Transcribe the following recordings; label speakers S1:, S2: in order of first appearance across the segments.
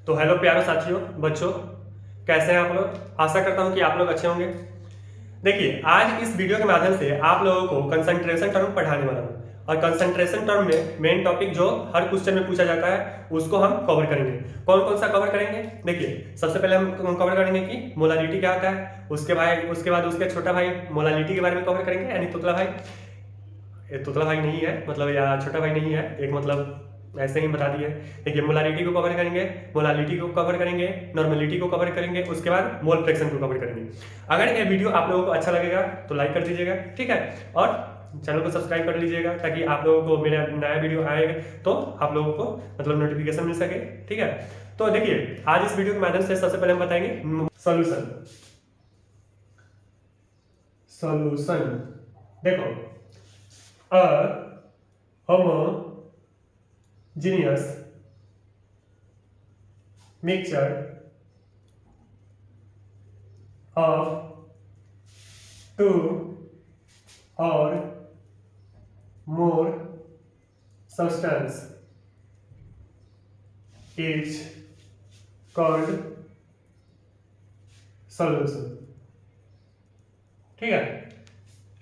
S1: तो हेलो प्यारे साथियों, बच्चों, कैसे हैं आप लोग। आशा करता हूं कि आप लोग अच्छे होंगे। देखिए, आज इस वीडियो के माध्यम से आप लोगों को कंसंट्रेशन टर्म पढ़ाने वाला हूं। और कंसंट्रेशन टर्म में मेन टॉपिक जो हर क्वेश्चन में पूछा जाता है उसको हम कवर करेंगे। कौन कौन सा कवर करेंगे? देखिए, सबसे पहले हम कवर करेंगे कि मोलालिटी क्या होता है। उसके बाद उसके छोटा भाई मोलालिटी के बारे में कवर करेंगे, यानी तुतला भाई। ये तुतला भाई नहीं है, मतलब या छोटा भाई नहीं है, एक मतलब ऐसे ही बता दिए। देखिए, मोलालिटी को कवर करेंगे, मोलालिटी को कवर करेंगे, नॉर्मेलिटी को कवर करेंगे, उसके बाद मोल फ्रैक्शन को कवर करेंगे। अगर ये वीडियो आप लोगों को अच्छा लगेगा तो लाइक कर दीजिएगा, ठीक है। और चैनल को सब्सक्राइब कर लीजिएगा ताकि आप लोगों को मेरा नया वीडियो आएगा तो आप लोगों को मतलब नोटिफिकेशन मिल सके, ठीक है। तो देखिए, आज इस वीडियो के माध्यम से सबसे पहले हम बताएंगे सॉल्यूशन। सॉल्यूशन देखो, अ homogeneous mixture of two or more substance is called solution, ठीक है।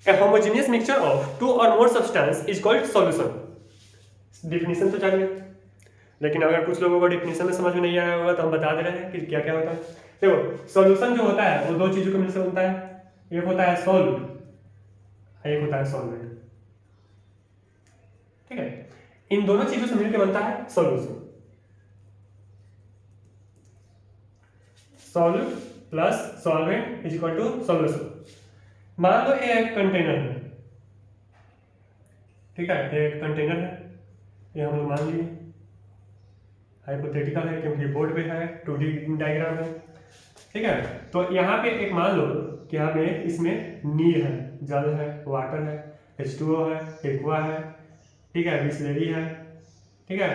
S1: A homogeneous mixture of two or more substance is called solution। Definition तो जानिए, लेकिन अगर कुछ लोगों को डिफिनीशन में समझ में नहीं आया होगा तो हम बता दे रहे हैं कि क्या क्या होता है। देखो, सॉल्यूशन जो होता है वो दो चीजों के मिलकर बनता है। एक होता है सॉल्ट, एक होता है सॉल्वेंट, ठीक है। इन दोनों चीजों से मिलकर बनता है solution. Solute plus solvent is equal to solution. मान लो ये एक कंटेनर है, ठीक है, ये एक कंटेनर है, ये हम लोग मान लिए। हाइपोथेटिकल है क्योंकि बोर्ड पे है, 2D डायग्राम है, ठीक है। तो यहाँ पे एक मान लो कि हमें इसमें नीर है, जल है, वाटर है, H2O है, एक्वा है, ठीक है, बिस्लेरी है, ठीक है।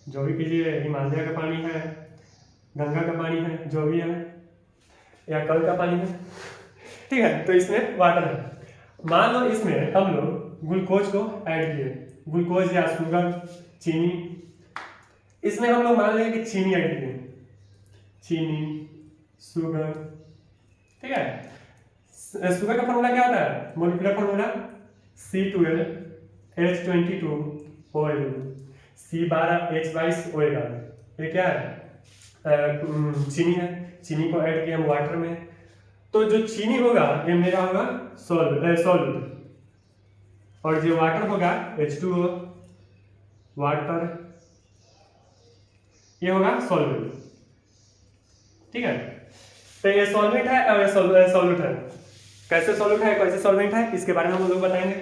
S1: जो भी कीजिए, हिमालय का पानी है, गंगा का पानी है, जो भी है, या कल का पानी है, ठीक है। तो इसमें वाटर है। मान लो इसमें हम लोग ग्लूकोज को ऐड किए, ग्लूकोज या शुगर, चीनी। इसमें हम लोग मान लेंगे कि चीनी ऐड किए, चीनी, शुगर, ठीक है। शुगर का फॉर्मूला क्या होता है? मोलिकुलर फॉर्मूला C12H22OL, C12H22 ये क्या है? चीनी है। चीनी को ऐड किया हम वाटर में, तो जो चीनी होगा ये मेरा होगा सॉल्यूट, और जो वाटर होगा H2O, वाटर, ये होगा सॉल्वेंट, ठीक है। तो ये सॉल्वेंट है और ये सॉल्यूट है। कैसे सॉल्वेंट है, कैसे सॉल्वेंट है, इसके बारे में हम लोग बताएंगे।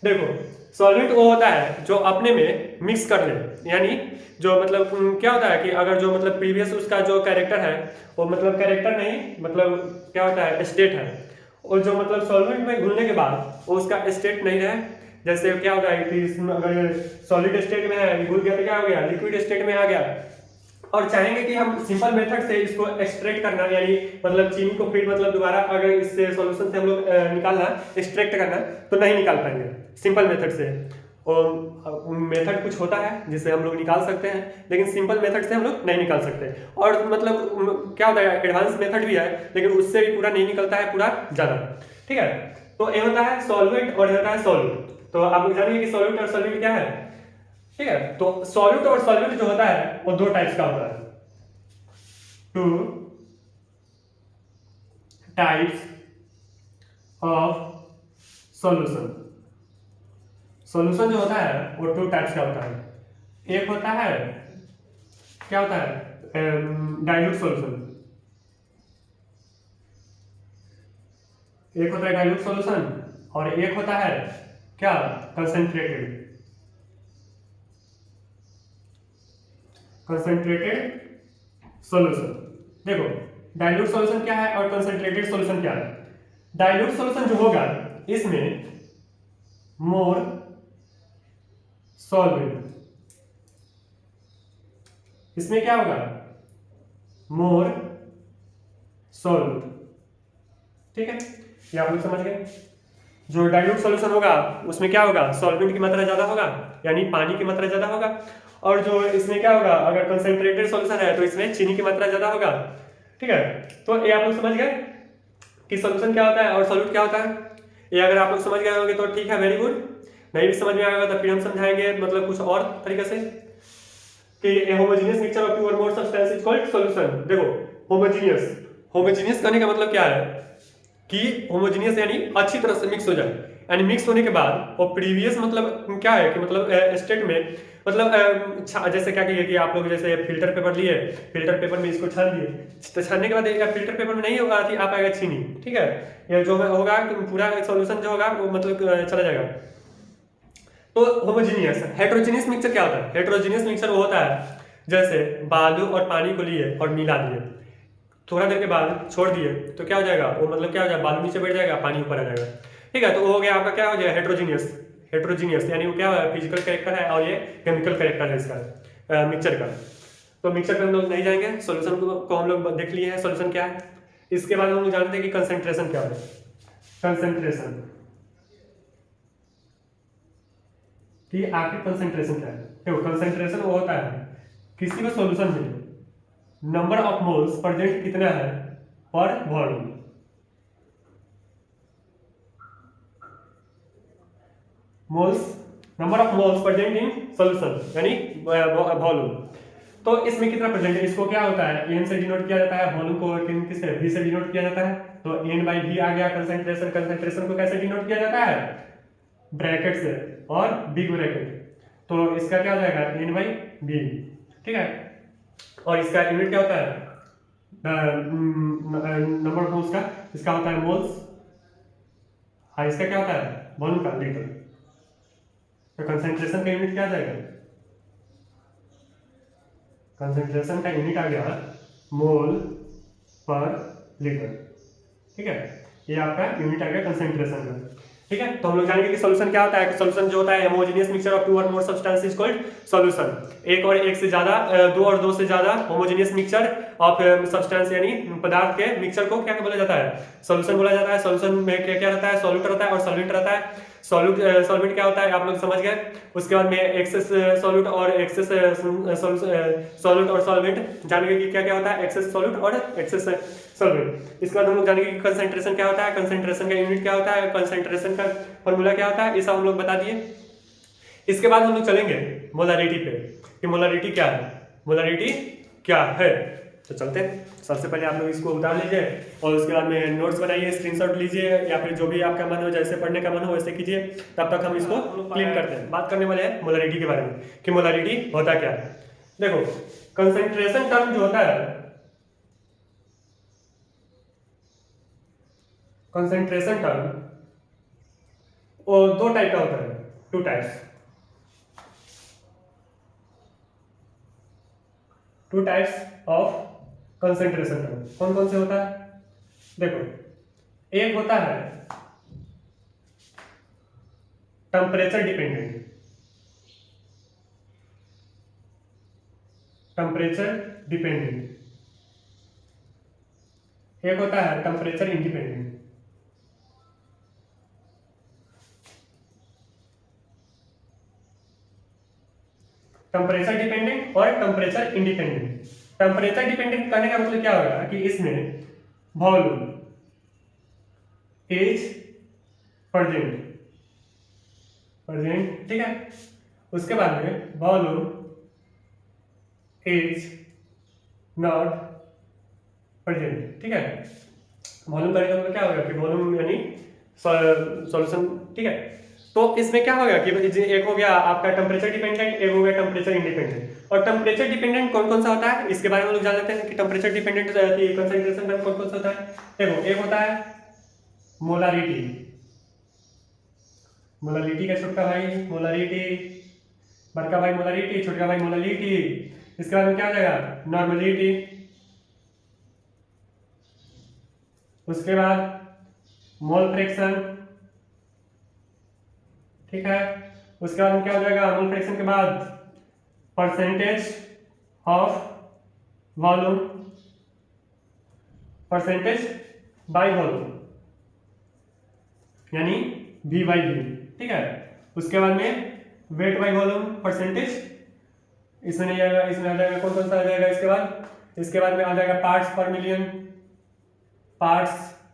S1: देखो, सॉल्वेंट वो होता है जो अपने में मिक्स कर ले, यानी जो मतलब क्या होता है कि अगर जो मतलब प्रीवियस उसका जो कैरेक्टर है वो मतलब कैरेक्टर नहीं, मतलब क्या होता है, स्टेट है, और जो मतलब सॉल्वेंट में घुलने के बाद वो उसका स्टेट नहीं रहे। जैसे क्या होता है कि अगर सॉलिड स्टेट में है, घुल गया तो क्या हो गया, लिक्विड स्टेट में आ गया। और चाहेंगे कि हम सिंपल मेथड से इसको एक्सट्रैक्ट करना, यानी मतलब चीनी को फिर मतलब दोबारा अगर इससे सॉल्यूशन से हम लोग निकालना, एक्सट्रैक्ट करना, तो नहीं निकाल पाएंगे सिंपल मेथड से। और मेथड कुछ होता है जिससे हम लोग निकाल सकते हैं, लेकिन सिंपल मेथड से हम लोग नहीं निकाल सकते। और मतलब क्या होता है, एडवांस मेथड भी है, लेकिन उससे भी पूरा नहीं निकलता है, पूरा ज़्यादा, ठीक है। तो ये होता है सॉल्वेंट और ये होता है सॉल्यूट। तो आप लोग जानिए कि सॉल्यूट और सॉल्वेंट क्या है, ठीक है। तो सॉल्यूट और सॉल्वेंट जो होता है वो दो टाइप्स का होता है, two types of solution. Solution जो होता है वो टू टाइप्स का होता है। एक होता है क्या होता है, डाइल्यूट सॉल्यूशन। एक होता है डाइल्यूट सॉल्यूशन और एक होता है क्या, कंसंट्रेटेड सॉल्यूशन। देखो, डाइल्यूट सॉल्यूशन क्या है और कंसंट्रेटेड सॉल्यूशन क्या है। डाइल्यूट सॉल्यूशन जो होगा इसमें मोर सॉल्वेंट, इसमें क्या होगा, मोर सॉल्वेंट, ठीक है। ये आप लोग समझ गए। जो डाइल्यूट सॉल्यूशन होगा उसमें क्या होगा, सॉल्वेंट की मात्रा ज़्यादा होगा, यानी पानी की मात्रा ज़्यादा होगा। और जो इसमें क्या होगा, अगर कंसंट्रेटेड सॉल्यूशन है तो इसमें चीनी की मात्रा ज़्यादा होगा। ठीक है, तो ये आप लोग समझ गए कि सॉल्यूशन क्या होता है और सॉल्यूट क्या होता है। ये अगर आप लोग समझ गए होंगे तो ठीक है, वेरी गुड। नहीं भी समझ में आएगा तो फिर हम समझाएंगे मतलब कुछ और तरीके से कि ए होमोजेनियस मिक्सचर ऑफ टू और more substance is called solution. देखो होमोजेनियस कहने का मतलब क्या है कि होमोजेनियस यानी अच्छी तरह से मिक्स हो जाए, यानी मिक्स होने के बाद वो प्रीवियस मतलब क्या है कि मतलब स्टेट में मतलब जैसे क्या कहिए कि आप लोग जैसे फिल्टर पेपर लिए, फिल्टर पेपर में इसको छान दिए, तो छानने के बाद फिल्टर पेपर में नहीं होगा कि आप आएगा चीनी। ठीक है, ये जो होगा पूरा सॉल्यूशन जो होगा वो मतलब चला जाएगा। तो होमोजेनियस। हेट्रोजेनियस मिक्सचर क्या होता है, हेट्रोजेनियस मिक्सचर वो होता है जैसे बालू और पानी को लिए और मिला दिए, थोड़ा देर के बाद छोड़ दिए तो क्या हो जाएगा, वो मतलब क्या हो जाएगा, बालू नीचे बैठ जाएगा, पानी ऊपर आ जाएगा। ठीक है, तो वो हो गया आपका क्या हो जाएगा, हेट्रोजीनियस यानी वो क्या है, फिजिकल कैरेक्टर है और ये केमिकल कैरेक्टर है इसका मिक्सचर का। तो मिक्सचर पे हम लोग नहीं जाएंगे, सोल्यूशन को हम लोग देख लिए हैं सोल्यूशन क्या है। इसके बाद हम लोग जानते हैं कि कंसेंट्रेशन क्या है। कंसेंट्रेशन कि आखिर कंसेंट्रेशन क्या है। देखो कंसेंट्रेशन वो होता है किसी भी सॉल्यूशन में नंबर ऑफ मोल्स प्रेजेंट कितना है पर volume. Moles, number of moles present in solution यानी वॉल्यूम। तो इसमें कितना प्रेजेंट है, इसको क्या होता है एन से डिनोट किया जाता है, वॉल्यूम को किससे वी से डिनोट किया जाता है। तो एन बाई वी आ गया कंसेंट्रेशन। कंसेंट्रेशन को कैसे डिनोट किया जाता है, ब्रैकेट से और बिग ब्रैकेट। तो इसका क्या हो जाएगा एन बाई बी। ठीक है, और इसका यूनिट क्या होता है नंबर ऑफ मोल्स का, इसका होता है मोल्स। हाँ, इसका क्या होता है वॉल्यूम का लीटर। तो कंसेंट्रेशन का यूनिट क्या आ जाएगा, कंसेंट्रेशन का यूनिट आ गया मोल पर लीटर। ठीक है, ये आपका यूनिट आ गया कंसेंट्रेशन का। ठीक है, तो हम लोग जानेंगे कि सॉल्यूशन क्या होता है। सॉल्यूशन जो होता है होमोजेनियस मिक्सचर ऑफ टू और more substance is called solution. एक और एक से ज्यादा, दो और दो से ज्यादा होमोजेनियस मिक्सचर ऑफ सब्सटेंस यानी पदार्थ के मिक्सचर को क्या बोला जाता है, सॉल्यूशन बोला जाता है। सॉल्यूशन में क्या क्या रहता है, सॉल्यूट रहता है और सॉल्वेंट रहता है। सॉल्वेंट क्या होता है आप लोग समझ गए। उसके बाद में एक्सेस सॉल्यूट और एक्सेस सॉल्यूट और सॉल्वेंट जानेंगे कि क्या क्या होता है, एक्सेस सॉल्यूट और एक्सेस सॉल्वेंट। इसके बाद हम लोग जानेंगे कि कंसेंट्रेशन क्या होता है, कंसेंट्रेशन का यूनिट क्या होता है, कंसेंट्रेशन का फॉर्मूला क्या होता है, ये सब हम लोग बता दिए। इसके बाद हम लोग चलेंगे मोलारिटी पे कि मोलारिटी क्या है, मोलारिटी क्या है। तो चलते हैं, सबसे पहले आप लोग इसको उतार लीजिए और उसके बाद में नोट्स बनाइए, स्क्रीनशॉट लीजिए या फिर जो भी आपका मन हो, जैसे पढ़ने का मन हो वैसे कीजिए। तब तक हम इसको क्लीन करते हैं। बात करने वाले हैं मोलारिटी के बारे में कि मोलारिटी होता क्या है। देखो कंसेंट्रेशन टर्म जो होता है, कंसेंट्रेशन टर्म वो दो टाइप का होता है, two types, two types of concentration term. कौन कौन से होता है, देखो एक होता है टेम्परेचर डिपेंडेंट, टेम्परेचर डिपेंडेंट। एक होता है टेम्परेचर इंडिपेंडेंट। टेम्परेचर डिपेंडेंट और टेम्परेचर इंडिपेंडेंट। टेम्परेचर डिपेंडेंट करने का मतलब क्या होगा कि इसमें वॉल्यूम इज प्रेजेंट, प्रेजेंट। ठीक है, उसके बाद में वॉल्यूम इज नॉट प्रेजेंट। ठीक है, वॉल्यूम करने का मतलब क्या होगा कि वॉल्यूम यानी सॉल्यूशन। ठीक है, तो इसमें क्या होगा कि एक हो गया आपका टेम्परेचर डिपेंडेंट, एक हो गया टेम्परेचर इंडिपेंडेंट। और टेम्परेचर डिपेंडेंट कौन कौन सा होता है इसके बारे में लोग जान लेते हैं कि टेम्परेचर डिपेंडेंट की कंसंट्रेशन टर्म कौन कौन सा होता है। देखो एक होता है मोलारिटी, मोलारिटी का छोटका भाई मोलारिटी, बड़का भाई मोलारिटी, छोटका भाई मोलारिटी। इसके बाद में क्या हो जाएगा नॉर्मलिटी। उसके बाद मोल फ्रैक्शन। ठीक है, उसके बाद में क्या हो जाएगा मोल फ्रैक्शन के बाद percentage of volume, percentage by volume यानी V बाई V, ठीक है। उसके बाद में वेट बाई वॉल्यूम परसेंटेज, इसमें नहीं आएगा, इसमें आ जाएगा कौन कौन सा आ जाएगा इसके बाद में आ जाएगा पार्ट्स पर मिलियन, पार्ट्स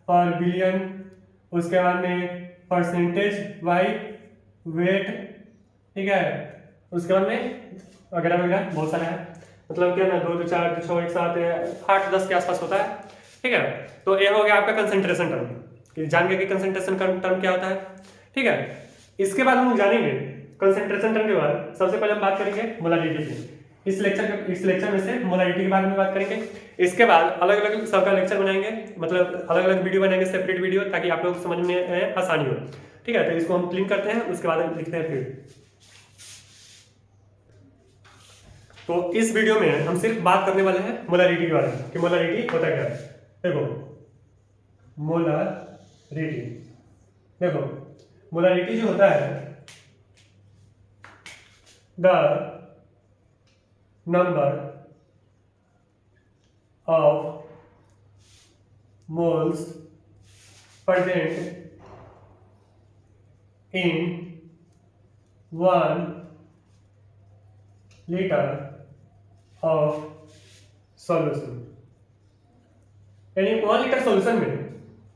S1: पर बिलियन, उसके बाद में परसेंटेज बाई वेट, ठीक है। उसके बाद में वगैरह वगैरह बहुत सारा है, मतलब क्या ना 2 2 4 2 6 1 7 8 10 के आसपास होता है, ठीक है। तो ये हो गया आपका कंसंट्रेशन टर्म, कि जान गए कि कंसंट्रेशन टर्म क्या होता है, ठीक है। इसके बाद हम जानेंगे कंसंट्रेशन टर्म के बाद सबसे पहले हम बात करेंगे मोलारिटी की। इस लेक्चर में से मोलारिटी के बारे में बात करेंगे। इसके बाद अलग अलग सबका लेक्चर बनाएंगे, मतलब अलग अलग वीडियो बनाएंगे, सेपरेट वीडियो, ताकि आप लोग को समझ में आसानी हो, ठीक है। तो इसको हम क्लीन करते हैं, उसके बाद हम लिखते हैं फिर। तो इस वीडियो में हम सिर्फ बात करने वाले हैं मोलारिटी के बारे में, कि मोलारिटी होता क्या है। देखो मोलारिटी जो होता है, the number of moles present in 1 litre of solution, यानी 1 लीटर सॉल्यूशन में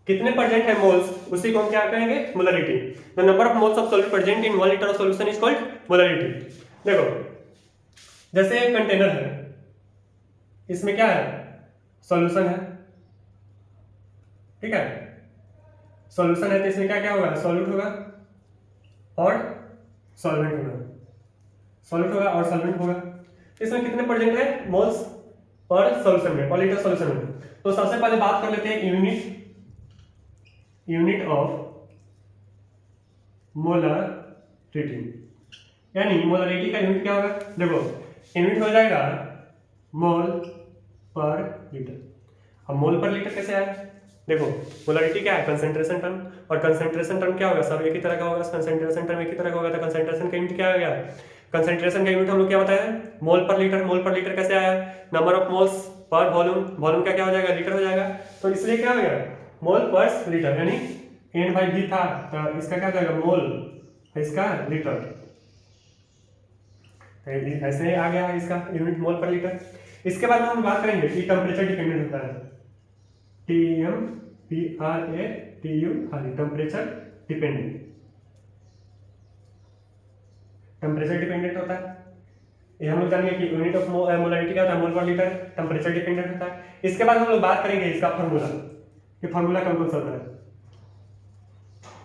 S1: कितने प्रेजेंट है मोल्स, उसी को हम क्या कहेंगे, molarity. The number of moles of solute present in 1 litre of solution is called molarity. देखो जैसे एक कंटेनर है, इसमें क्या है, सॉल्यूशन है, ठीक है। सॉल्यूशन है तो इसमें क्या क्या होगा, सॉल्यूट होगा और सॉल्वेंट होगा, सॉल्यूट होगा और सॉल्वेंट होगा। इसमें कितने प्रेजेंट है मोल्स पर सॉल्यूशन में, पर लीटर सॉल्यूशन में। तो सबसे पहले बात कर लेते हैं यूनिट ऑफ मोलारिटी, यानी मोलारिटी का यूनिट क्या होगा। देखो यूनिट हो जाएगा मोल पर लीटर। अब मोल पर लीटर कैसे आया, देखो मोलारिटी क्या है, कंसंट्रेशन टर्म, और कंसंट्रेशन टर्म क्या होगा, सब एक ही तरह का होगा, कंसंट्रेशन टर्म एक ही तरह का होगा। तो कंसंट्रेशन का यूनिट क्या हो गया, कंसंट्रेशन का यूनिट हम लोग क्या बताया है, मोल पर लीटर। मोल पर लीटर कैसे आया, number of moles per volume, volume का क्या हो जाएगा, लीटर हो जाएगा। तो इसलिए क्या हो गया, मोल पर लीटर, यानी N बाई V था, तो इसका क्या हो जाएगा, मोल, इसका लीटर, ऐसे आ गया इसका यूनिट मोल पर लीटर। इसके बाद में हम बात करेंगे कि टेम्परेचर डिपेंडेंट होता है, TMPRATUR, temperature dependent, temperature dependent होता है। ये हम लोग जानेंगे कि यूनिट ऑफ मोलारिटी क्या होता है, मोल पर लीटर, टेम्परेचर डिपेंडेंट होता है। इसके बाद हम लोग बात करेंगे इसका फार्मूला, कि फार्मूला कौन सा होता है,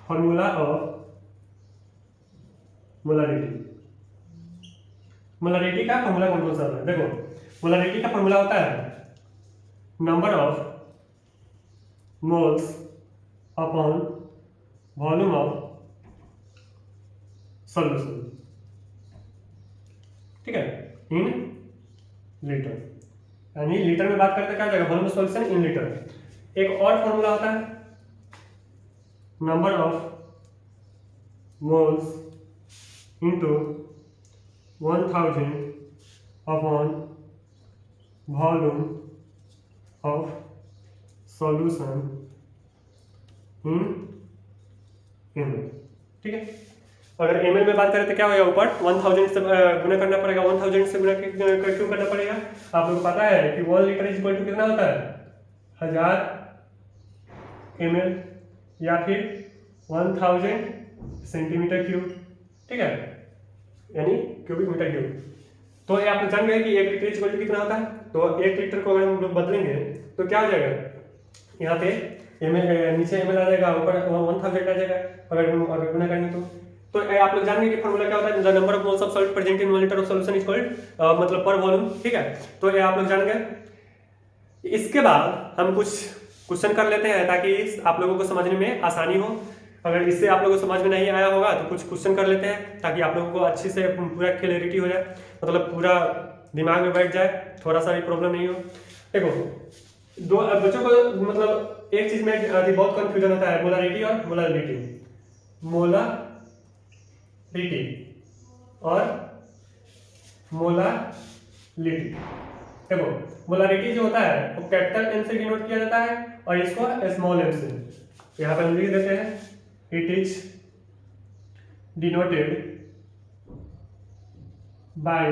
S1: फार्मूला ऑफ मोलारिटी। मोलारिटी का फार्मूला कौन सा होता है, देखो मोलारिटी का फार्मूला होता है number of moles upon volume of solution, ठीक है, इन लीटर। यानी लीटर में बात करते क्या हो जाएगा, volume of solution in litre. एक और फार्मूला होता है number of moles into 1000 upon volume of solution in ml, ठीक है। अगर ml में बात करें तो क्या होगा, ऊपर 1000 से गुना करना पड़ेगा, 1000 से गुना क्यों करना पड़ेगा, आप लोग को पता है कि 1 लीटर इज इक्वल टू कितना होता है, 1000 ml, या फिर 1000 सेंटीमीटर क्यूब, ठीक है, यानी क्यूबिक मीटर क्यूब। तो ये आप लोग जान गए कि 1 लीटर इज इक्वल टू कितना होता है। तो 1 लीटर को अगर हम लोग बदलेंगे तो क्या हो जाएगा, यहाँ पे नीचे ml आ जाएगा, ऊपर 1000 आ जाएगा, अगर गुना करेंगे तो आप लोग जान गए कि फार्मूला क्या होता है, the number of moles of solute present in 1 litre of solution is called, मतलब पर वॉल्यूम, ठीक है। तो ये आप लोग जान गए। इसके बाद हम कुछ क्वेश्चन कर लेते हैं ताकि आप लोगों को समझने में आसानी हो। अगर इससे आप लोगों को समझ में नहीं आया होगा तो कुछ क्वेश्चन कर लेते हैं ताकि आप लोगों को अच्छे से पूरा क्लियरिटी हो जाए, मतलब पूरा दिमाग में बैठ जाए, थोड़ा सा भी प्रॉब्लम नहीं हो। देखो दो बच्चों को मतलब एक चीज में अभी बहुत कंफ्यूजन होता है, मोलारिटी और मोलारिटी, मोलारिटी और मोलारिटी। देखो मोलारिटी जो होता है वो कैपिटल एम से डिनोट किया जाता है और इसको स्मॉल एम से, यहाँ पे हम लिख देते हैं it is denoted by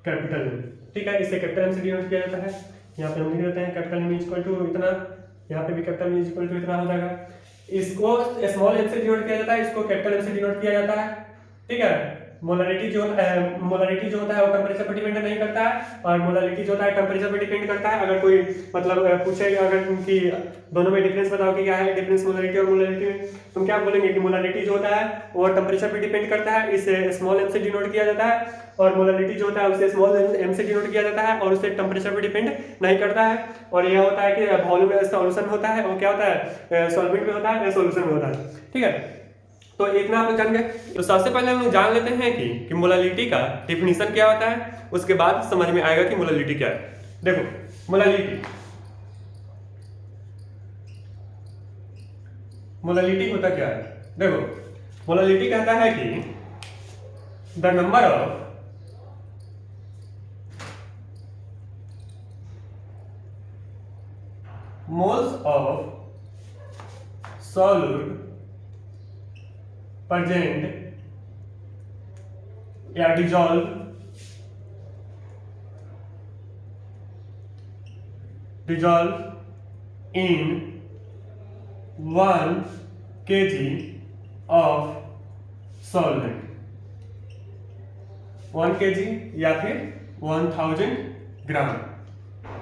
S1: capital M. ठीक है, इसे कैपिटल एम से डिनोट किया जाता है। यहाँ पे हम लिख देते हैं कैपिटल एम इक्वल टू इतना, यहाँ पे भी कैपिटल एम इक्वल टू इतना हो जाएगा। इसको स्मॉल एम से डिनोट किया जाता है, इसको कैपिटल एम से डिनोट किया जाता है। ठीक है, मोलारिटी जो होता है वो टेम्परेचर पर डिपेंड नहीं करता है, और मोलारिटी जो होता है टेम्परेचर पर डिपेंड करता है। अगर कोई मतलब पूछेगा अगर कि दोनों में डिफरेंस बताओ कि क्या है डिफरेंस मोलारिटी और मोलारिटी में, तुम क्या बोलेंगे कि मोलारिटी जो होता है वो टेम्परेचर पर डिपेंड करता है, इसे स्मॉल एम से डिनोट किया जाता है, और मोलारिटी जो होता है उसे स्मॉल एम से डिनोट किया जाता है, और उसे टेम्परेचर पर डिपेंड नहीं करता है। और यह होता है कि वॉल्यूम में सॉल्यूशन होता है वो क्या होता है, सॉल्वेंट में होता है, सॉल्यूशन में होता है। ठीक है, तो इतना आप लोग जान गए। तो सबसे पहले हम लोग जान लेते हैं कि मोलालिटी का डिफिनीशन क्या होता है, उसके बाद समझ में आएगा कि मोलालिटी क्या है। देखो मोलालिटी होता क्या है। देखो मोलालिटी कहता है कि the number of moles of solute present या dissolve in 1 kg of solvent, 1 kg या फिर 1000 ग्राम।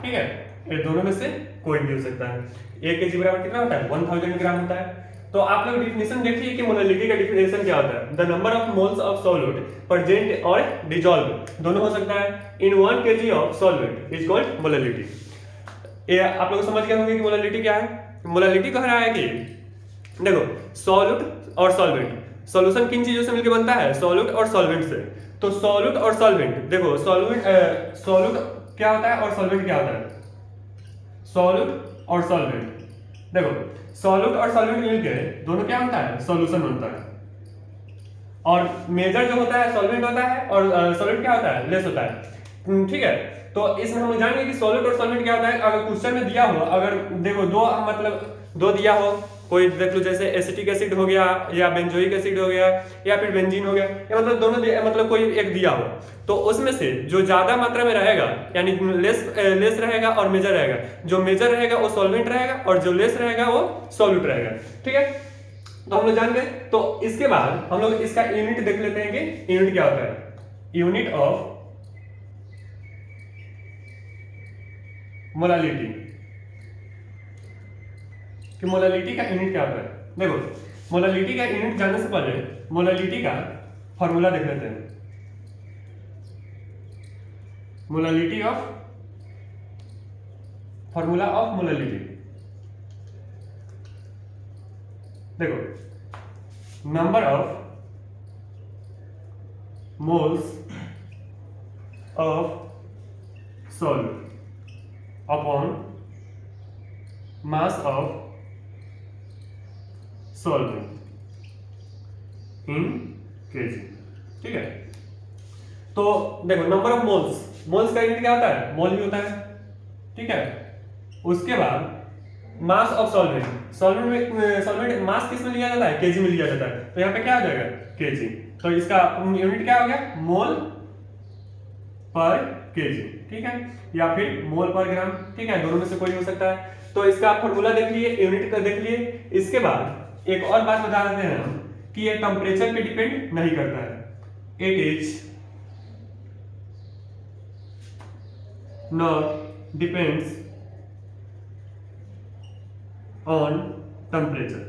S1: ठीक है, ये दोनों में से कोई भी हो सकता है। 1 kg बराबर कितना होता है, 1000 ग्राम होता है। तो आप लोग डिफिनेशन देखिए कि मोलालिटी का डिफिनेशन क्या होता है। The number of moles of solute present और डिजॉल्व दोनों हो सकता है इन 1 kg of solvent is called molality. ये आप लोग समझ गए होंगे कि मोलालिटी क्या है। मोलालिटी कह रहा है कि देखो सॉल्यूट और सॉल्वेंट, सॉल्यूशन किन चीजों से मिलकर बनता है, सॉल्यूट और सॉल्वेंट से। तो सॉल्यूट और सॉल्वेंट, देखो सॉल्यूट क्या होता है और सॉल्वेंट क्या होता है। सॉल्यूट और सॉल्वेंट, देखो सॉल्यूट और सॉल्वेंट मिलकर दोनों क्या होता है, सॉल्यूशन बनता है। और मेजर जो होता है सॉल्वेंट होता है, और सॉल्वेंट क्या होता है, लेस होता है। ठीक है, तो इसमें हम जानेंगे कि सॉल्यूट और सॉल्वेंट क्या होता है। अगर क्वेश्चन में दिया हो, अगर देखो दो दिया हो, कोई देख लो जैसे एसिटिक एसिड हो गया या बेंजोइक एसिड हो गया या फिर बेंजीन हो गया, या मतलब दोनों मतलब कोई एक दिया हो, तो उसमें से जो ज्यादा मात्रा में रहेगा यानी लेस रहेगा और मेजर रहेगा, जो मेजर रहेगा वो सॉल्वेंट रहेगा और जो लेस रहेगा वो सॉल्यूट रहेगा। ठीक है, तो हम लोग जान गए। तो इसके बाद हम लोग इसका यूनिट देख लेते हैं कि यूनिट क्या होता है। यूनिट ऑफ मोलालिटी, कि मोलालिटी का यूनिट क्या होता है। देखो मोलालिटी का यूनिट जानने से पहले मोलालिटी का फॉर्मूला देख लेते हैं। Molality of formula of molality, देखो number of moles of solute upon mass of solvent in KG. ठीक है, तो देखो नंबर ऑफ मोल्स का यूनिट क्या होता है, मोल भी होता है। ठीक है, उसके बाद मास ऑफ सॉल्वेंट मास किस में लिया जाता है, केजी में लिया जाता है। तो यहाँ पे क्या आ जाएगा, केजी। तो इसका यूनिट क्या हो गया, मोल पर केजी। ठीक है, या फिर मोल पर ग्राम। ठीक है, दोनों में से कोई हो सकता है। तो इसका फॉर्मूला देख लिए, यूनिट का देख लिए। इसके बाद एक और बात बता देते हैं हम कि ये टेम्परेचर पे डिपेंड नहीं करता है। It is not depends on temperature,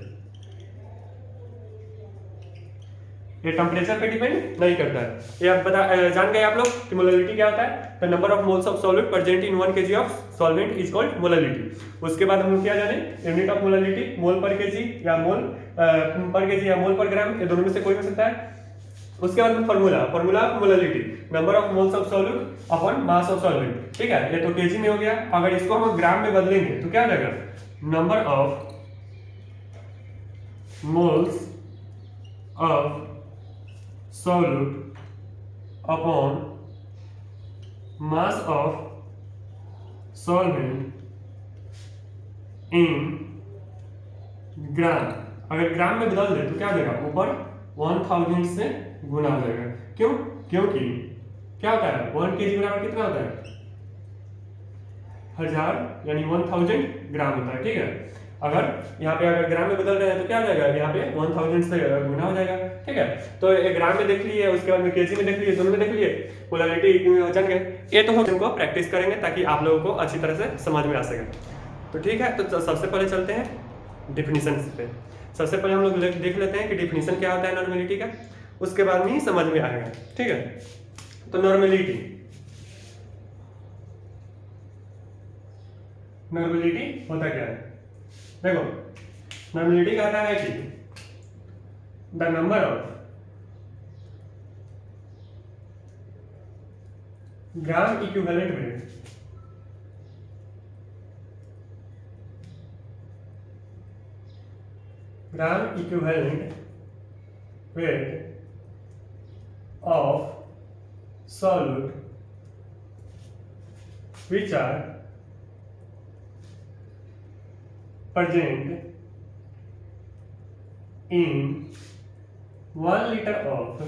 S1: ये टेम्परेचर पे डिपेंड नहीं करता है। ये आप जान गए आप लोग कि मोलालिटी क्या होता है। The number of moles of solvent present in 1 kg of solvent is called molality. उसके बाद हम लोग क्या जाने, यूनिट ऑफ मोलालिटी मोल पर केजी या मोल पर ग्राम, ये दोनों में से कोई हो सकता है। उसके बाद formula of molality, number of moles of solute upon mass of solvent. ठीक है, ये तो केजी में हो गया। अगर इसको हम ग्राम में बदलेंगे तो क्या आ जाएगा, number of moles of solute upon mass of solvent in gram. अगर ग्राम में बदल दे तो क्या हो जाएगा, ऊपर 1000 से गुना हो जाएगा। क्यों? क्योंकि क्या होता है 1 kg बराबर कितना होता है 1000 यानी 1000 ग्राम होता है। ठीक है, अगर यहाँ पे अगर ग्राम में बदल रहे हैं तो क्या हो जाएगा यहाँ पे 1000 से गुना हो जाएगा। ठीक है, तो एक ग्राम में देख लिए, उसके बाद में केजी में देख लिए, दोनों में देख लिए, पोलैरिटी जान गए। ये तो हम को प्रैक्टिस करेंगे ताकि आप लोगों को अच्छी तरह से समझ में आ सके। तो ठीक है, तो सबसे पहले चलते हैं डिफिनीशन पे। सबसे पहले हम लोग देख लेते हैं कि डिफिनीशन क्या होता है नॉर्मेलिटी का, उसके बाद में ही समझ में आएगा। ठीक है, तो नॉर्मेलिटी होता क्या है? देखो, नॉर्मेलिटी कहता है कि the number of gram equivalent weight of solute which are present in 1 liter of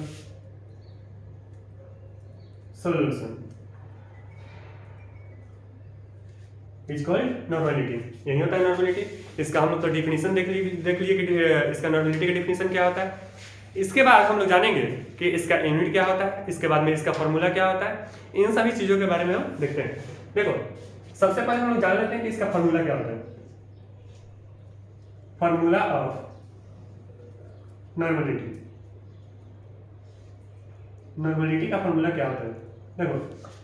S1: solution is called normality. यही होता है नॉर्मेलिटी। इसका हम लोग तो डिफिनीशन देख लिए कि इसका नॉर्मेलिटी का डिफिनीशन क्या होता है। इसके बाद हम लोग जानेंगे कि इसका यूनिट क्या होता है, इसके बाद में इसका फॉर्मूला क्या होता है। इन सभी चीजों के बारे में हम देखते हैं। देखो, सबसे पहले हम लोग जान लेते हैं कि इसका फॉर्मूला क्या होता है। फॉर्मूला ऑफ नॉर्मेलिटी का फॉर्मूला क्या होता है? देखो,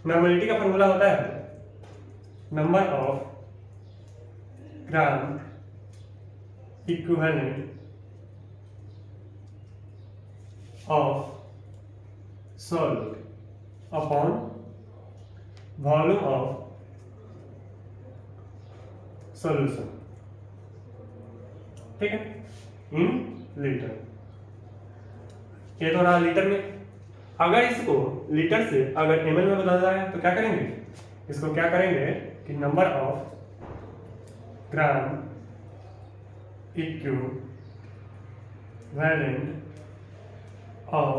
S1: नॉर्मेलिटी का फॉर्मूला होता है number of gram equivalent of solute upon volume of solution. ठीक है, इन लीटर। ये तो रहा लीटर में। अगर इसको लीटर से अगर ml में बदलना है तो क्या करेंगे? इसको क्या करेंगे कि number of gram equivalent of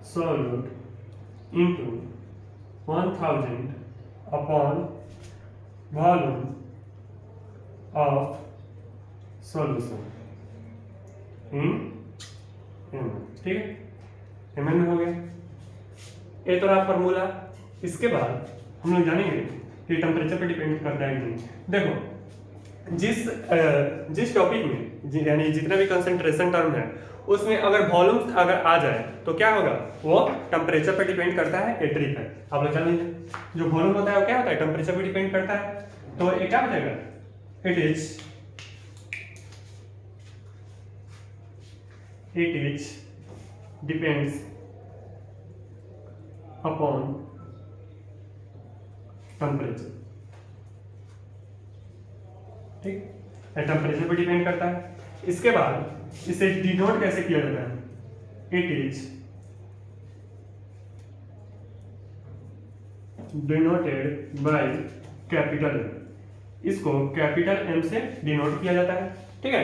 S1: solute into 1000 upon volume of solution in ml। ठीक है, ml में हो गया। ये तो रहा फॉर्मूला। इसके बाद हम लोग जानेंगे कि टेम्परेचर पे डिपेंड करता है कि नहीं। देखो, जिस टॉपिक में यानी जितना भी कंसंट्रेशन टर्म है उसमें अगर वॉल्यूम अगर आ जाए तो क्या होगा, वो टेम्परेचर पे डिपेंड करता है। ये ट्रिक है, आप लोग जान लीजिए। जो वॉल्यूम होता है वो क्या होता है, टेम्परेचर पे डिपेंड करता है। तो ये क्या हो जाएगा, it is depends upon temperature. ठीक, टेम्परेचर पे डिपेंड करता है। इसके बाद इसे डिनोट कैसे किया जाता है? It is denoted by capital M. इसको कैपिटल एम से डिनोट किया जाता है। ठीक है,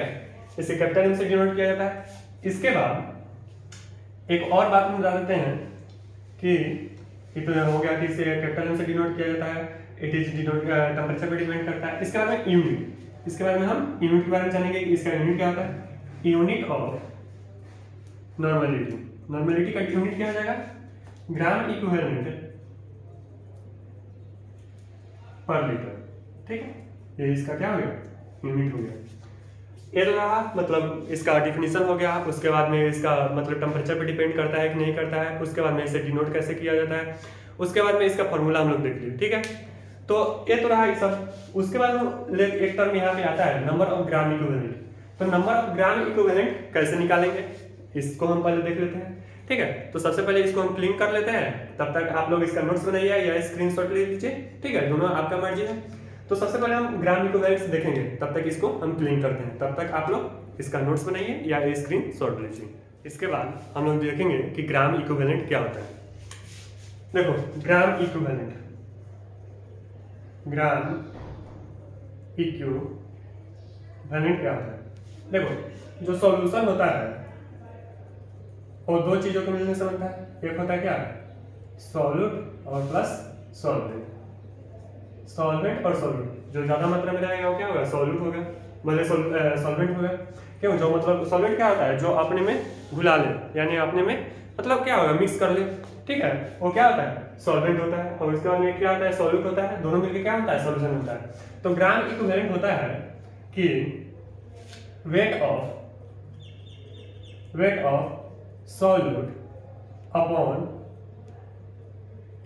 S1: इसे कैपिटल एम से डिनोट किया जाता है। इसके बाद एक और बात हम बता देते हैं कि तो हो गया कि इसे कैपिटल एम से डिनोट किया जाता है। इट इज डिनोट टेम्परेचर पे डिपेंड करता है। इसके बाद में यूनिट, इसके बाद में हम यूनिट के बारे में जानेंगे कि इसका यूनिट क्या होता है। Unit of normality. नॉर्मेलिटी का यूनिट क्या हो जाएगा, ग्राम इक्विवेलेंट पर लीटर। ठीक है, ये इसका क्या हो गया, यूनिट हो गया। ये तो रहा मतलब इसका डिफिनीशन हो गया। उसके बाद में इसका मतलब टेम्परेचर पे डिपेंड करता है कि नहीं करता है। उसके बाद में इसे डिनोट कैसे किया जाता है। उसके बाद में इसका फॉर्मूला हम लोग देख लिए। ठीक है, तो ये तो रहा ये सब। उसके बाद एक टर्म यहाँ पे आता है नंबर ऑफ ग्राम इक्विवेलेंट। तो नंबर ऑफ ग्राम इक्विवेलेंट कैसे निकालेंगे, इसको हम पहले देख लेते हैं। ठीक है, तो सबसे पहले इसको हम क्लीन कर लेते हैं। तब तक आप लोग इसका नोट्स बनाइए या स्क्रीनशॉट ले लीजिए। ठीक है, दोनों आपका मर्जी है। तो सबसे पहले हम ग्राम इक्विवेलेंट्स देखेंगे, तब तक इसको हम क्लीन करते हैं। तब तक आप लोग इसका नोट्स बनाइए या स्क्रीनशॉट लीजिए। इसके बाद हम लोग देखेंगे कि ग्राम इक्विवेलेंट क्या होता है। देखो, ग्राम इक्विवेलेंट क्या होता है। देखो, जो सॉल्यूशन होता है और दो चीजों के मिलने से बनता है, एक होता है क्या, सॉल्यूट और प्लस सॉल्वेंट। सॉल्वेंट और सॉल्यूट जो ज्यादा मात्रा में रहेगा वो क्या होगा, सॉल्यूट होगा, मतलब सॉल्वेंट होगा। क्यों, जो मतलब सॉल्वेंट क्या होता है, जो अपने में घुला ले, यानी अपने में मतलब क्या होगा, मिक्स कर ले, ठीक है, वो क्या होता है, सॉल्वेंट होता है। और उसके बाद में क्या होता है, सॉल्यूट होता है, दोनों मिलकर क्या होता है, सॉल्यूशन होता है। तो ग्राम इक्विवेलेंट होता है कि weight of solute upon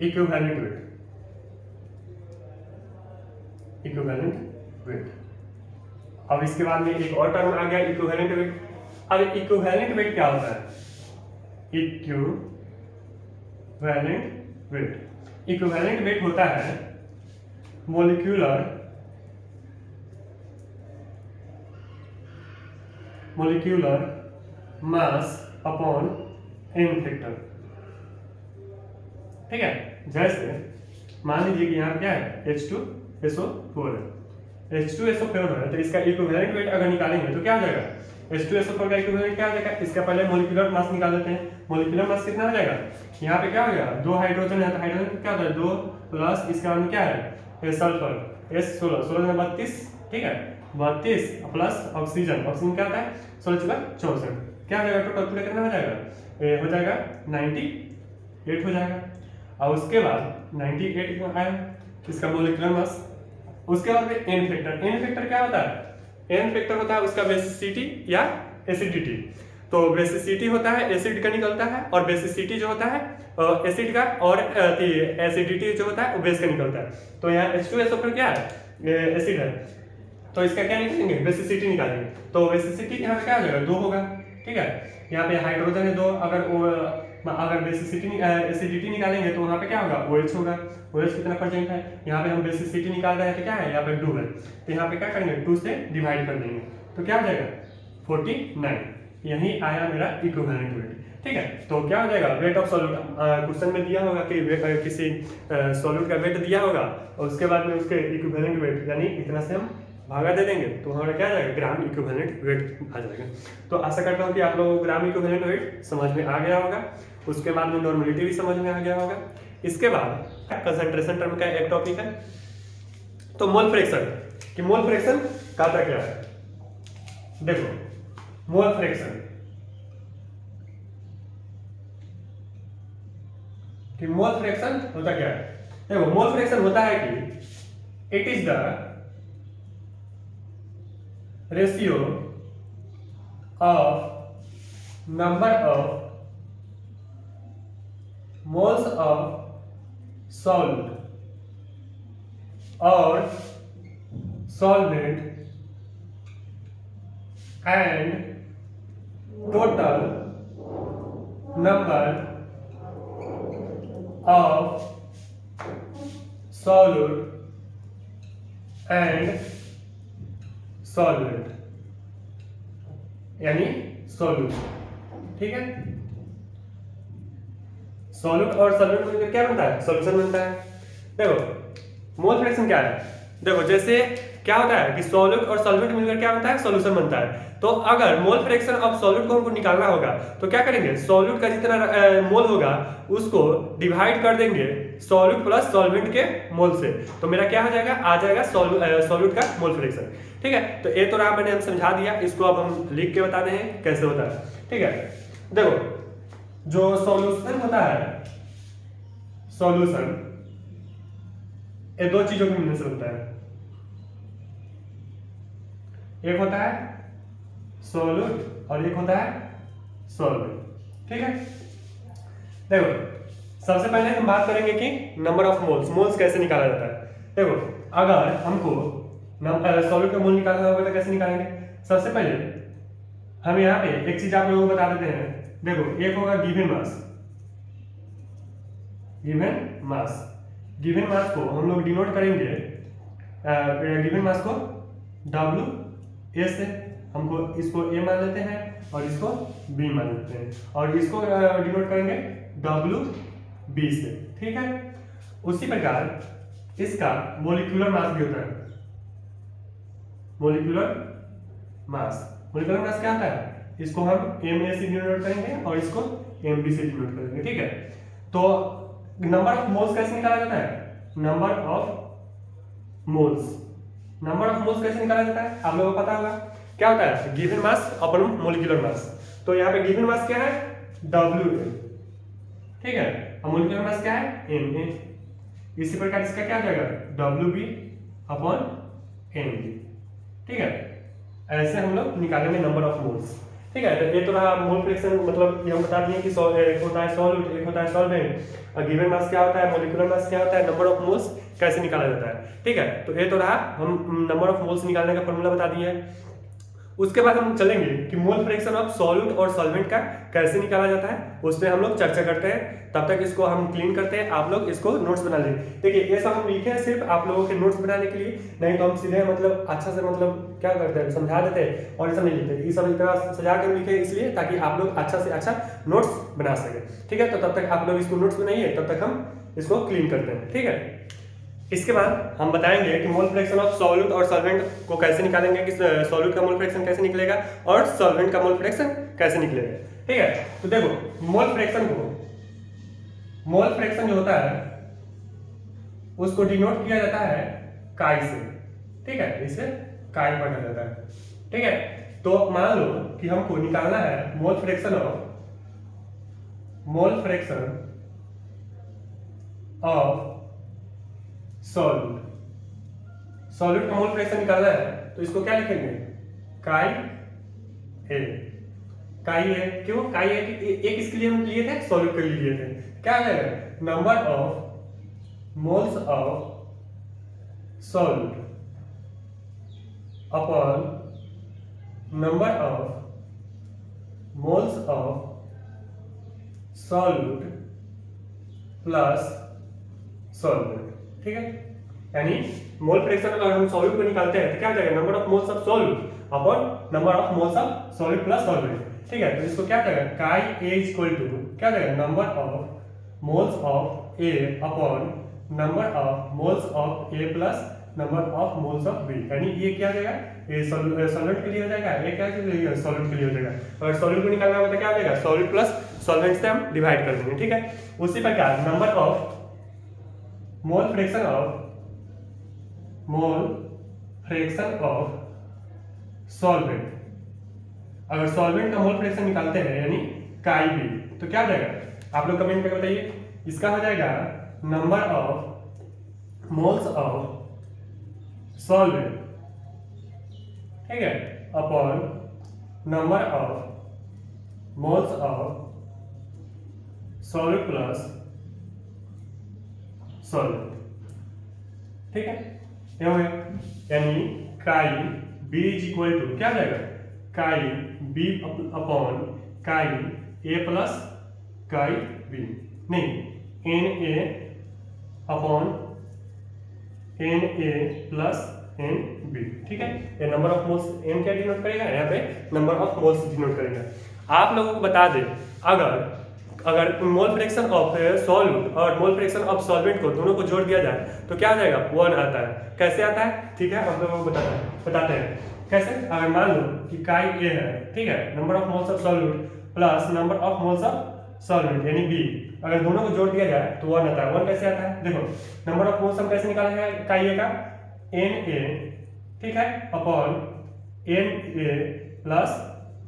S1: equivalent weight. अब इसके बाद में एक और टर्म आ गया, इक्विवेलेंट वेट। अब इक्विवेलेंट वेट क्या होता है, इक्विवेलेंट वेट होता है molecular mass upon n factor, ठीक है। जैसे मान लीजिए कि यहाँ पे क्या है, H2SO4 है, H2SO4 है, तो इसका इक्विवेलेंट वेट अगर निकालेंगे तो क्या हो जाएगा, H2SO4 का इक्विवेलेंट क्या हो जाएगा, इसका पहले मोलिकुलर मास निकाल लेते हैं। मोलिकुलर मास कितना हो जाएगा, यहाँ पे क्या हो गया, दो हाइड्रोजन है तो हाइड्रोजन क्या होता है, 2 प्लस इसके बाद में क्या है, सल्फर S16, 16 में 32, ठीक है, 32 प्लस ऑक्सीजन क्या होता है, 16 क्या हो जाएगा, टोटल पूरा कितना हो जाएगा, हो जाएगा 98 हो जाएगा। और उसके बाद 98 आया इसका मोलिकुलर मास। उसके बाद में n फैक्टर क्या होता है, n फैक्टर होता है उसका बेसिसिटी या एसिडिटी। तो बेसिसिटी होता है एसिड का निकलता है, और बेसिसिटी जो होता है एसिड का, और एसिडिटी जो होता है वो बेस का निकलता है। तो यहाँ H2SO4 क्या है, एसिड है, तो इसका क्या निकालेंगे, बेसिसिटी निकालेंगे। तो बेसिसिटी यहाँ पे क्या हो जाएगा, 2 होगा, ठीक है। यहाँ पे हाइड्रोजन है 2, अगर बेसिसिटी एसिडिटी निकालेंगे तो वहाँ पे क्या होगा, OH होगा। OH कितना परसेंट है, यहाँ पे हम बेसिसिटी निकाल रहे हैं तो क्या है, यहाँ पे 2 है, तो यहाँ पे क्या करेंगे, 2 से डिवाइड कर देंगे तो क्या हो जाएगा 49। यही आया मेरा इक्विवेलेंट वेट, ठीक है। तो क्या हो जाएगा, वेट ऑफ सॉल्यूट, क्वेश्चन में दिया होगा कि किसी सॉल्यूट का वेट दिया होगा, और उसके बाद में उसके इक्विवेलेंट वेट यानी इतना से हम भागा दे देंगे तो हमारा क्या आ जाएगा, ग्राम इक्विवेलेंट वेट आ जाएगा। तो आशा करता हूँ कि आप लोगों को ग्राम इक्विवेलेंट वेट समझ में आ गया होगा। उसके बाद में नॉर्मलिटी भी समझ में आ गया होगा। इसके बाद कंसंट्रेशन टर्म का एक टॉपिक है, तो मोल फ्रैक्शन, कि मोल फ्रैक्शन का क्या है। देखो मोल फ्रैक्शन, कि मोल फ्रैक्शन होता क्या है, देखो मोल फ्रैक्शन होता है कि it is the ratio of number of moles of solute or solvent and total number of solute and solvent यानी सॉल्यूशन, ठीक है। सॉल्यूट और सॉल्वेंट मिलकर क्या बनता है, सॉल्यूशन बनता है। देखो मोल फ्रैक्शन क्या है, देखो जैसे क्या होता है कि सॉल्यूट और सॉल्वेंट मिलकर क्या बनता है, सॉल्यूशन बनता है। तो अगर मोल फ्रैक्शन ऑफ सॉल्यूट को हमको निकालना होगा तो क्या करेंगे, सॉल्यूट का जितना मोल होगा उसको डिवाइड कर देंगे सॉल्यूट प्लस सॉल्वेंट के मोल से, तो मेरा क्या हो जाएगा, आ जाएगा सॉल्यूट का मोल फ्रैक्शन, ठीक है। तो ये तो रहा, मैंने हम समझा दिया, इसको अब हम लिख के बता रहे हैं कैसे होता है, ठीक है। देखो जो सॉल्यूशन होता है, सॉल्यूशन ये दो चीजों के मिलने से बनता है, एक होता है सॉल्यूट और एक होता है सॉल्वेंट, ठीक है। देखो सबसे पहले हम बात करेंगे कि नंबर ऑफ मोल्स कैसे निकाला जाता है। देखो अगर हमको सॉल्यूट का मोल निकालना होगा तो कैसे निकालेंगे, सबसे पहले हम यहाँ पे एक चीज आप लोगों को बता देते हैं। देखो एक होगा गिवन मास को हम लोग डिनोट करेंगे, गिवन मास को W A से, हमको इसको A मान लेते हैं और इसको B मान लेते हैं, और इसको डिनोट करेंगे W B से, ठीक है। उसी प्रकार इसका मोलिकुलर मास भी होता है, मोलिकुलर मास क्या होता है, इसको हम Ma से डिनोट करेंगे और इसको MB से डिनोट करेंगे, ठीक है। तो नंबर ऑफ मोल्स कैसे निकाला जाता है? नंबर ऑफ मोल्स कैसे निकाला जाता है आप लोगों को पता होगा। क्या होता है? Given mass upon molecular mass. तो यहाँ पे गिवन मास क्या है? WA, ठीक है, और मोलिकुलर मास क्या है? Na। इसी प्रकार इसका क्या हो जाएगा? WB अपॉन NB, ठीक है। ऐसे हम लोग निकालेंगे नंबर ऑफ मोल्स, ठीक है। तो ये तो रहा मोल फ्रैक्शन, मतलब ये हम बता दिए कि एक होता है सॉल्यूट, एक होता है सॉल्वेंट, और गिवन मास क्या होता है, मोलिकुलर मास क्या होता है, नंबर ऑफ मोल्स कैसे निकाला जाता है, ठीक है। तो ये तो रहा, हम नंबर ऑफ मोल्स निकालने का फॉर्मूला बता दिए है। उसके बाद हम चलेंगे कि मोल फ्रैक्शन ऑफ सॉल्यूट और सॉल्वेंट का कैसे निकाला जाता है, उस पर हम लोग चर्चा करते हैं। तब तक इसको हम क्लीन करते हैं, आप लोग इसको नोट्स बना लें। देखिए ये सब हम लिखे हैं सिर्फ आप लोगों के नोट्स बनाने के लिए, नहीं तो हम सीधे मतलब अच्छा से मतलब क्या करते हैं, समझा देते हैं और ऐसा नहीं लिखते। ये सब इतना सजा कर लिखे इसलिए ताकि आप लोग अच्छा से अच्छा नोट्स बना सके, ठीक है। तो तब तक आप लोग इसको नोट्स बनाइए, तब तक हम इसको क्लीन करते हैं, ठीक है। इसके बाद हम बताएंगे कि मोल फ्रैक्शन ऑफ सॉल्यूट और सॉल्वेंट को कैसे निकालेंगे, कि सॉल्यूट का मोल फ्रैक्शन कैसे निकलेगा और सॉल्वेंट का मोल फ्रैक्शन कैसे निकलेगा, ठीक है। तो देखो मोल फ्रैक्शन जो होता है उसको डिनोट किया जाता है काई से, ठीक है, इसे काई पढ़ा जाता है, ठीक है। तो मान लो कि हमको निकालना है मोल फ्रैक्शन ऑफ सॉल्यूट का मोल फ्रैक्शन निकालना है, तो इसको क्या लिखेंगे? काई ए। क्यों काई ए? एक इसके लिए हम लिए थे, सॉल्यूट के लिए लिए थे। क्या है? Number of moles of solute upon number of moles of solute plus solvent, ठीक है। यानी मोल फ्रैक्शन अगर हम सॉल्यूट को निकालते हैं तो क्या हो जाएगा? Number of moles of solute upon number of moles of solute plus solvent, ठीक है। तो इसको क्या करेगा? काई ए इक्वल टू क्या करेगा? Number of moles of A upon number of moles of A plus number of moles of B. यानी ये क्या हो जाएगा? ये सॉल्वेंट के लिए हो जाएगा, ये क्या के लिए? सॉल्यूट के लिए हो जाएगा। अगर सॉल्यूट को निकालना होगा तो क्या हो जाएगा? सॉल्यूट प्लस सॉल्वेंट से हम डिवाइड कर देंगे, ठीक है। उसी प्रकार number of mole fraction of solvent, अगर सॉल्वेंट का मोल फ्रैक्शन निकालते हैं यानी काई बी, तो क्या हो जाएगा? आप लोग कमेंट करके बताइए। इसका हो जाएगा number of moles of solvent, ठीक है, upon number of moles of solute plus solvent, ठीक है। यानी काई बी इज इक्वल टू क्या जाएगा? काई B upon chi A plus chi B, नहीं n A upon n A plus n B, ठीक है। ये नंबर ऑफ मोल्स एन क्या डिनोट करेगा? यहाँ पे नंबर ऑफ मोल्स डिनोट करेगा। आप लोगों को बता दें, अगर मोल फ्रैक्शन ऑफ सॉल्यूट और मोल फ्रैक्शन ऑफ सॉल्वेंट को दोनों को जोड़ दिया जाए तो क्या हो जाएगा? 1 आता है। कैसे आता है? ठीक है, हम लोगों को बताते हैं कैसे। अगर मान लो कि काई ए है, ठीक है, number of moles of solute plus number of moles of solvent यानी बी, अगर दोनों को जोड़ दिया जाए तो 1 आता है। 1 कैसे आता है? देखो नंबर ऑफ मोल्स हम कैसे निकालेंगे काई ए का? एन ए, ठीक है, upon n A plus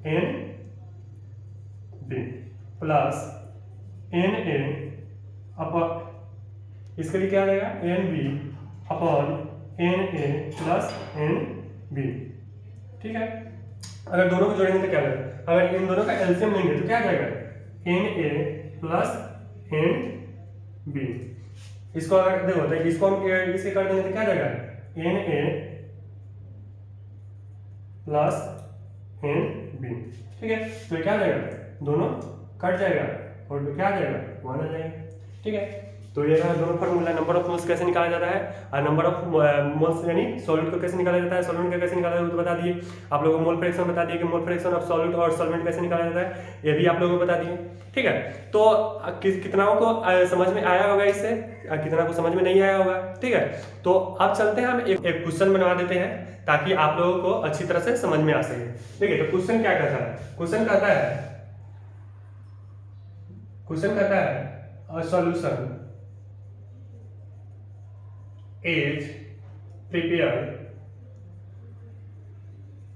S1: n B plus n A upon, इसके लिए क्या आ जाएगा? N B upon n A plus n B, ठीक है। अगर दोनों को जोड़ेंगे तो क्या आएगा? अगर इन दोनों का एलसीएम लेंगे तो क्या आ जाएगा? N A plus n B. इसको अगर देखो तो इसको हम इसे कर देंगे तो क्या आ जाएगा? N A plus n B, ठीक है। तो क्या आ जाएगा? दोनों कट जाएगा और क्या आ जाएगा? 1 आ जाएगा, ठीक है। तो ये रहा दोनों फार्मूला। नंबर ऑफ मोल्स कैसे निकाला जाता है और नंबर ऑफ मोल्स यानी सॉल्यूट को कैसे निकाला जाता है, सॉल्वेंट का कैसे निकाला जाता है, तो बता दिए। आप लोगों को मोल फ्रैक्शन बता दिए कि मोल फ्रैक्शन ऑफ सॉल्यूट और सॉल्वेंट कैसे निकाला जाता है, ये भी आप लोगों को बता दिए, ठीक है। तो कितनाओं को समझ में आया होगा, इससे कितना को समझ में नहीं आया होगा, ठीक है। तो अब चलते हैं हम एक क्वेश्चन बनवा देते हैं ताकि आप लोगों को अच्छी तरह से समझ में आ सके, ठीक है। तो क्वेश्चन क्या कहता है? क्वेश्चन कहता है क्वेश्चन कहता है a solution is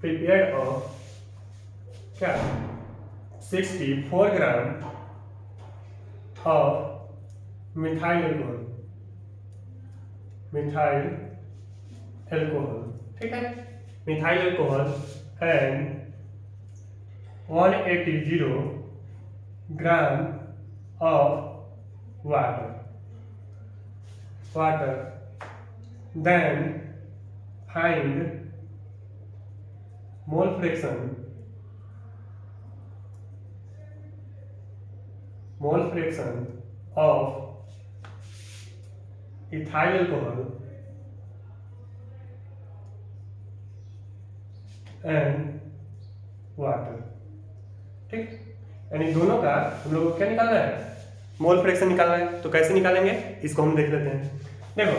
S1: prepared of क्या 64 ग्राम ऑफ मिथाइल एल्कोहल, ठीक है, methyl alcohol and 180 gram of water then find mole fraction of ethyl alcohol and water, ठीक। यानी दोनों का हम लोग को क्या निकालना है, मोल फ्रैक्शन निकालना है। तो कैसे निकालेंगे इसको हम देख लेते हैं। देखो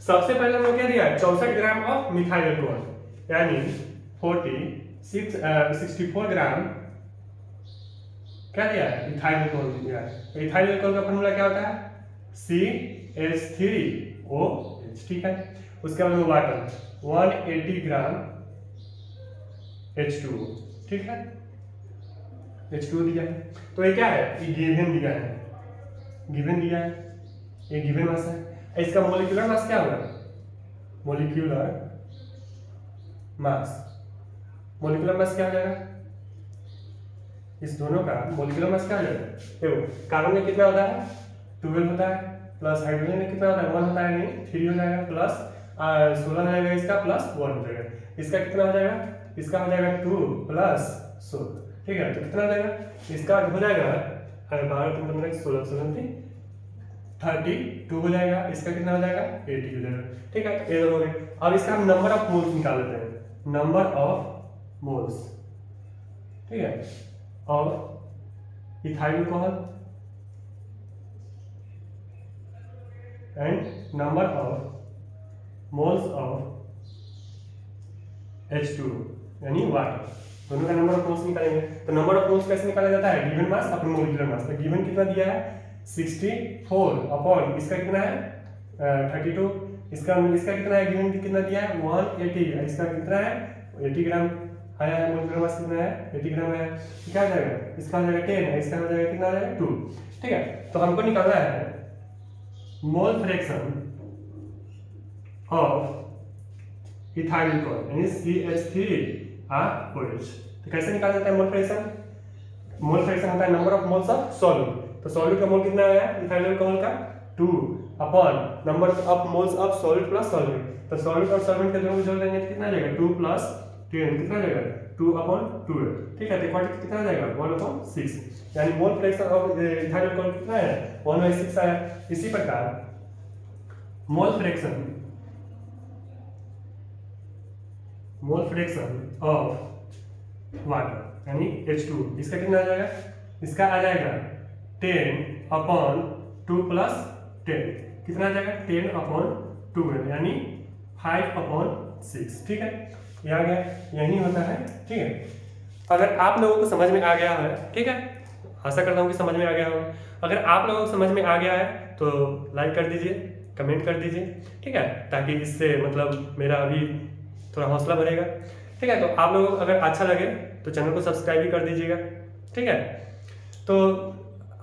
S1: सबसे पहले हम लोग क्या दिया है 64 ग्राम ऑफ मिथाइल एल्कोहल, यानी 64 ग्राम क्या दिया है, इथाइल एल्कोहल दिया है। इथाइल एल्कोहल का फॉर्मूला क्या होता है CH3OH, ठीक है। उसके बाद वाटर 180 ग्राम H2O, ठीक है, H2O दिया है। तो ये क्या है, ये गिवन दिया है, ये गिवन मास है। इसका मोलिकुलर मास क्या होगा, मोलिकुलर मास क्या हो जाएगा, इस दोनों का मोलिकुलर मास क्या हो जाएगा। देखो कार्बन में कितना होता है 12 होता है, प्लस हाइड्रोजन में कितना होता है 1 होता है, नहीं 3 हो जाएगा, प्लस 16 हो जाएगा इसका, प्लस 1 हो जाएगा। इसका कितना हो जाएगा, इसका हो जाएगा 2 प्लस 16, ठीक है। तो कितना हो जाएगा, इसका हो जाएगा 12 16 32 हो जाएगा, इसका कितना हो जाएगा 80 हो जाएगा, ठीक है। तो ये हो गए। अब इसका हम नंबर ऑफ मोल्स निकाल लेते हैं, नंबर ऑफ मोल्स, ठीक है, और ethyl alcohol and number of moles of H2O यानी वाटर, दोनों का नंबर ऑफ मोल्स निकालेंगे। तो नंबर ऑफ मोल्स कैसे निकाला जाता है, given mass upon molecular mass. तो गिवन कितना दिया है 64 अपॉन इसका कितना है 32, इसका कितना है, गिवन कितना दिया है 180, इसका कितना है 80 ग्राम आया है, मोलिकुलर मास कितना है 80 ग्राम है, क्या हो जाएगा, इसका हो जाएगा 10 है, इसका हो जाएगा कितना हो जाएगा 2, ठीक है। तो हमको निकालना है mole fraction of ethyl alcohol यानी CH3OH। तो कैसे निकाला जाता है मोल फ्रैक्शन होता है number of moles of solute. तो सॉल्यूट का मोल कितना आया इथाइल अल्कोहल का 2 upon number of moles of solute plus solvent. तो सॉल्यूट और सॉल्वेंट के दोनों को जोड़ देंगे तो कितना आ जाएगा 2 प्लस 10 कितना आ जाएगा 2/12, ठीक है। तो क्वांटिटी कितना आ जाएगा 1/6, यानी mole fraction of ethyl alcohol कितना है 1/6 आया। इसी प्रकार मोल फ्रैक्शन ऑफ वाटर यानी H2O, इसका कितना आ जाएगा, इसका आ जाएगा 10/2 प्लस 10 कितना आ जाएगा 10/12 यानी 5/6, ठीक है। ये आ गया, यही होता है, ठीक है। अगर आप लोगों को समझ में आ गया है, ठीक है, आशा करता हूँ कि समझ में आ गया हो। अगर आप लोगों को समझ में आ गया है तो लाइक कर दीजिए, कमेंट कर दीजिए, ठीक है, ताकि इससे मतलब मेरा अभी थोड़ा हौसला बढ़ेगा, ठीक है। तो आप लोगों को अगर अच्छा लगे तो चैनल को सब्सक्राइब भी कर दीजिएगा, ठीक है। तो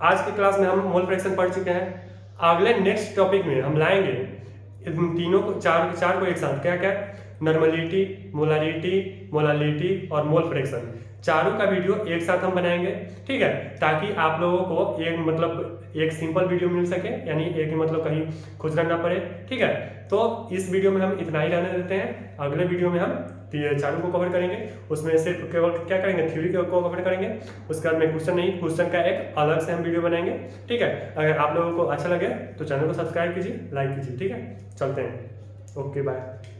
S1: आज की क्लास में हम मोल फ्रैक्शन पढ़ चुके हैं। अगले नेक्स्ट टॉपिक में हम लाएंगे इन तीनों को चार को एक साथ, क्या क्या, नॉर्मलिटी, मोलालिटी और मोल फ्रैक्शन, चारों का वीडियो एक साथ हम बनाएंगे, ठीक है, ताकि आप लोगों को एक सिंपल वीडियो मिल सके, यानी एक मतलब कहीं खोजना ना पड़े, ठीक है। तो इस वीडियो में हम इतना ही रहने देते हैं। अगले वीडियो में हम चारों को कवर करेंगे, उसमें सिर्फ केवल क्या करेंगे थ्योरी को कवर करेंगे, उसके बाद में क्वेश्चन का एक अलग से हम वीडियो बनाएंगे, ठीक है। अगर आप लोगों को अच्छा लगे तो चैनल को सब्सक्राइब कीजिए, लाइक कीजिए, ठीक है। चलते हैं, ओके बाय।